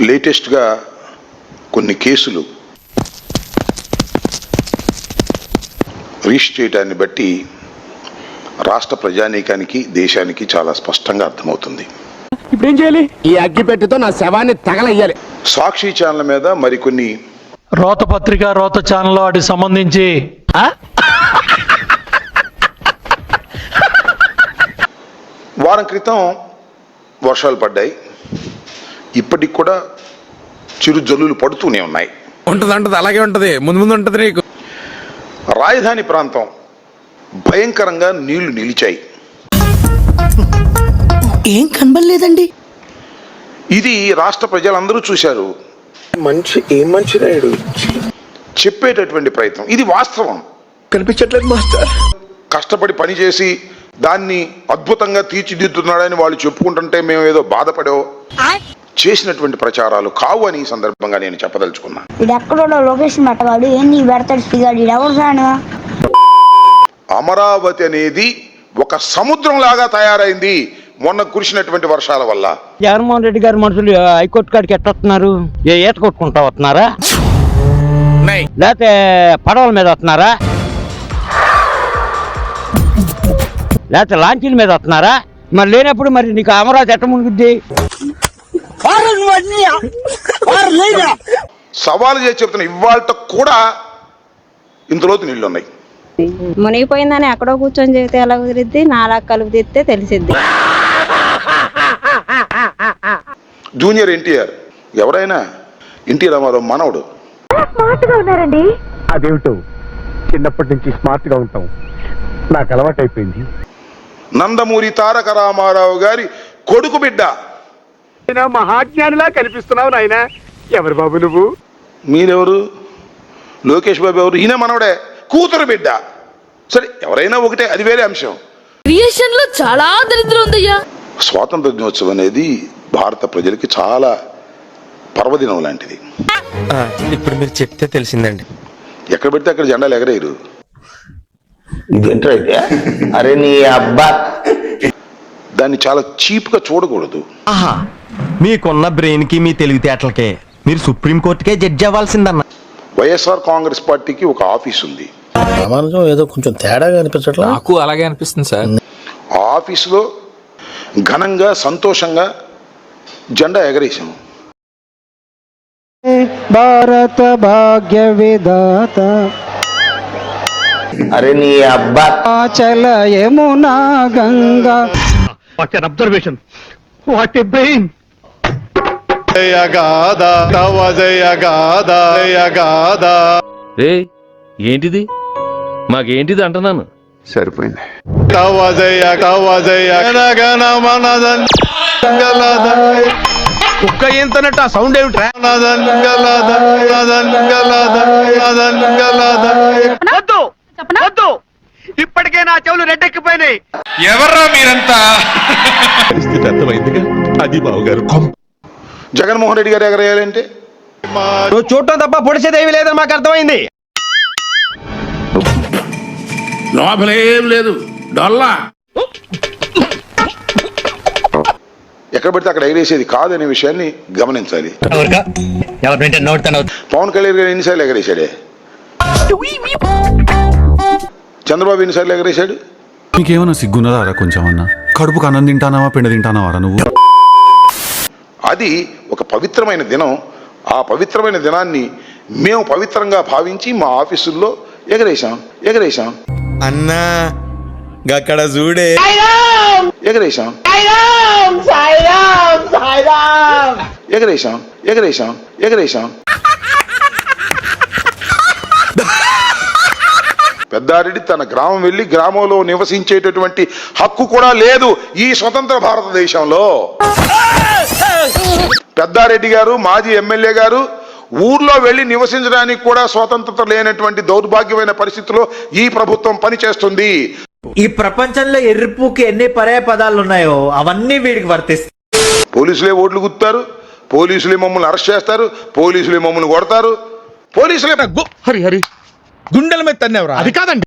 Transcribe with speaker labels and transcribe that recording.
Speaker 1: లేటెస్ట్గా కొన్ని కేసులు రిజిస్టర్ చేయడాన్ని బట్టి రాష్ట్ర ప్రజానీకానికి దేశానికి చాలా స్పష్టంగా అర్థమవుతుంది.
Speaker 2: ఇప్పుడేం చేయాలి? ఈ అగ్గిపెట్టెతో నా శవాన్ని తగలయ్యాలి.
Speaker 1: సాక్షి ఛానల్ మీద మరికొన్ని
Speaker 3: రోత పత్రిక రోత ఛానల్ వాటికి సంబంధించి
Speaker 1: వారం క్రితం వర్షాలు పడ్డాయి. ఇప్పటికి కూడా చిరు జల్లులు పడుతూనే ఉన్నాయి.
Speaker 2: ఉంటది అలాగే ఉంటది, ముందు ఉంటది. నీకు
Speaker 1: రాజధాని ప్రాంతం భయంకరంగా నీళ్లు నిలిచాయి.
Speaker 4: ఏం కనబడలేదండి.
Speaker 1: ఇది రాష్ట్ర ప్రజలందరూ చూశారు.
Speaker 5: మంచిరాయుడు
Speaker 1: చెప్పేటటువంటి ప్రయత్నం, ఇది వాస్తవం.
Speaker 5: కనిపించట్లేదు మాస్టర్.
Speaker 1: కష్టపడి పనిచేసి దాన్ని అద్భుతంగా తీర్చిదిద్దుతున్నాడని వాళ్ళు చెప్పుకుంటుంటే మేము ఏదో బాధపడో చేసినటువంటి ప్రచారాలు కావు అని ఈ సందర్భంగా నేను చెప్పదలుచుకున్నా.
Speaker 6: లొకేషన్ పెట్టగాడు ఏంది పెడతాడు.
Speaker 1: అమరావతి అనేది ఒక సముద్రం లాగా తయారైంది మొన్న కురిసినటువంటి వర్షాల వల్ల.
Speaker 7: జగన్మోహన్ రెడ్డి గారి మనుషులు హైకోర్టు కాడికి ఎట్టొస్తున్నారు? ఈత కొట్టుకుంటా వస్తున్నారా, లేకపోతే పడవల మీద వస్తున్నారా, లేకపోతే లాంచీల మీద వస్తున్నారా? మరి లేనప్పుడు మరి నీకు అమరావతి ఎట్ట మునుగుద్ది?
Speaker 1: సవాలు చేసి చెప్తున్నా, ఇవాళ కూడా ఇంతలోతు నీళ్లు ఉన్నాయి.
Speaker 8: మునిగిపోయిందని ఎక్కడో కూర్చొని చెబితే ఎలా కుదిరిద్ది? నాలా కలుపు తీస్తే తెలిసిద్ది.
Speaker 1: జూనియర్ ఎన్టీఆర్ ఎవరైనా ఎన్టీ రామారావు మనవడు.
Speaker 2: అదేమిటో చిన్నప్పటి నుంచి స్మార్ట్ గా ఉంటాం, నాకు అలవాటు అయిపోయింది.
Speaker 1: నందమూరి తారక రామారావు గారి కొడుకు బిడ్డ.
Speaker 2: మహాజ్ఞానిలా కనిపిస్తున్నావు నాయన. ఎవరు బాబు నువ్వు?
Speaker 1: మీరెవరు? లోకేష్ బాబు ఎవరు? ఈయన మనవడే, కూతురు బిడ్డ. సరే ఎవరైనా ఒకటే, అది వేరే అంశం.
Speaker 9: క్రియేషన్ లో చాలా దరిద్రం ఉందయ్యా.
Speaker 1: స్వాతంత్ర దినోత్సవం అనేది భారత ప్రజలకి చాలా పర్వదినం లాంటిది.
Speaker 5: ఇప్పుడు మీరు చెప్తే తెలిసిందండి.
Speaker 1: ఎక్కడ పెడితే అక్కడ జెండాలు ఎగరేయరు.
Speaker 5: ఇదేంటైతే అరే నీ అబ్బా,
Speaker 1: దాన్ని చాలా చీప్ గా చూడకూడదు.
Speaker 10: ఆహా, మీకున్న బ్రెయిన్ కి మీ తెలివితేటలకే మీరు సుప్రీంకోర్టుకే జడ్జి అవ్వాల్సిందన్న.
Speaker 1: వైఎస్ఆర్ కాంగ్రెస్ పార్టీకి ఒక ఆఫీస్ ఉంది.
Speaker 5: రామానుజం ఏదో కొంచెం తేడాగా అనిపించట్లా?
Speaker 2: నాకు అలాగే అనిపిస్తుంది సార్.
Speaker 1: ఆ ఆఫీసులో ఘనంగా సంతోషంగా జెండా ఎగరేసాం.
Speaker 7: భారత భాగ్య విధాత
Speaker 5: అరే నీ అబ్బా,
Speaker 7: చల Yamuna Ganga.
Speaker 3: What an observation, what a brain.
Speaker 11: ఏంటిది? మాకేంటిది అంటున్నాను.
Speaker 1: సరిపోయింది.
Speaker 2: కుక్క ఏంతనట్టు ఆ సౌండ్ ఏమిట్రా? ఇప్పటికే నా చెవులు రెడ్డెక్కిపోయినాయి.
Speaker 3: ఎవర్రా మీరంతా? పరిస్థితి అర్థమైందిగా. అది బావగారు
Speaker 1: జగన్మోహన్ రెడ్డి గారు ఎగరేయాలంటే
Speaker 2: నువ్వు చూడటం తప్ప పొడిచేదేమీ లేదని మాకు అర్థమైంది.
Speaker 5: లోపలేం లేదు డొల్లా.
Speaker 1: ఎక్కడ పెడితే అక్కడ ఎగరేసేది కాదనే విషయాన్ని గమనించాలి. పవన్ కళ్యాణ్ గారు ఎన్నిసార్లు ఎగరేశాడే? చంద్రబాబు ఎన్నిసార్లు ఎగరేశాడు?
Speaker 12: నీకేమన్నా సిగ్గున్నదారా కొంచెం అన్నా? కడుపుకు అన్నం తింటానావా పెండ తింటానావారా నువ్వు?
Speaker 1: అది ఒక పవిత్రమైన దినం. ఆ పవిత్రమైన దినాన్ని మేము పవిత్రంగా భావించి మా ఆఫీసుల్లో ఎగరేశాం.
Speaker 5: అన్నా గక్కడ చూడే
Speaker 1: ఎగరేశాం. పెద్దారెడ్డి తన గ్రామం వెళ్ళి గ్రామంలో నివసించేటటువంటి హక్కు కూడా లేదు ఈ స్వతంత్ర భారతదేశంలో. పెద్దారెడ్డి గారు మాజీ ఎమ్మెల్యే గారు ఊర్లో వెళ్లి నివసించడానికి కూడా స్వతంత్రత లేనటువంటి దౌర్భాగ్యమైన పరిస్థితిలో ఈ ప్రభుత్వం పనిచేస్తుంది.
Speaker 4: ఈ ప్రపంచంలో ఎర్రిపుకి ఎన్ని పర్యాయ పదాలు ఉన్నాయో అవన్నీ వీడికి వర్తిస్తాయి.
Speaker 1: పోలీసులే ఓట్లు గుర్తారు, పోలీసులే మమ్మల్ని అరెస్ట్ చేస్తారు, పోలీసులే మమ్మల్ని కొడతారు, పోలీసులే
Speaker 2: గుండెల మీద తన్నేవరా? అది కాదండి.